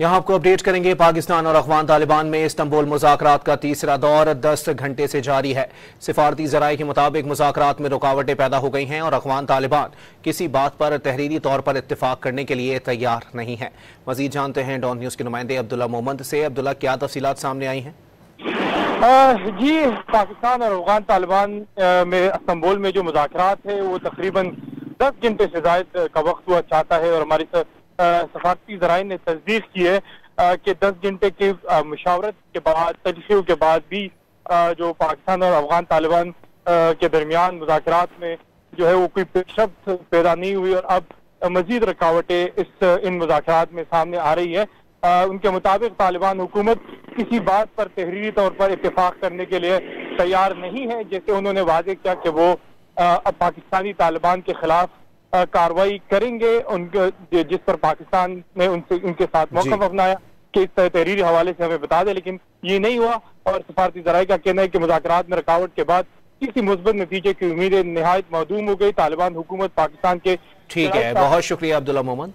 यहाँ आपको अपडेट करेंगे। पाकिस्तान और अफगान तालिबान में इस्तांबुल मुज़ाकरात का तीसरा दौर 10 घंटे से जारी है। सिफारती ज़राए के मुताबिक मुज़ाकरात में रुकावटें पैदा हो गई हैं और अफगान तालिबान किसी बात पर तहरीरी तौर पर इत्तेफाक करने के लिए तैयार नहीं है। मजीद जानते हैं डॉन न्यूज़ के नुमाइंदे अब्दुल्ला मोहम्मद से। अब्दुल्ला, क्या तफसीलात सामने आई हैं? जी, पाकिस्तान और अफगान तालिबान में इस्तांबुल में जो मुज़ाकरात है वो तकरीबन 10 घंटे से ज़ायद का वक्त हुआ चाहता है और हमारी सफारती ज़राए ने तस्दीक की है कि 10 घंटे के मुशावरत के बाद, तजज़ियों के बाद भी जो पाकिस्तान और अफगान तालिबान के दरमियान मुज़ाकरात में जो है वो कोई पेशरफ्त पैदा नहीं हुई और अब मजीद रुकावटें इन मुज़ाकरात में सामने आ रही है। उनके मुताबिक तालिबान हुकूमत किसी बात पर तहरीरी तौर पर इत्तेफाक करने के लिए तैयार नहीं है। जैसे उन्होंने वादे किया कि वो अब पाकिस्तानी तालिबान के खिलाफ कार्रवाई करेंगे, उनके जिस पर पाकिस्तान ने उनके साथ मौक़िफ़ अपनाया कि इस तहरीरी हवाले से हमें बता दें, लेकिन ये नहीं हुआ। और सफारती ज़राए का कहना है कि मुज़ाकरात में रुकावट के बाद किसी मुस्बत नतीजे की उम्मीदें निहायत मौदूम हो गई। तालिबान हुकूमत पाकिस्तान के ठीक है, बहुत शुक्रिया अब्दुल्ला मोहम्मद।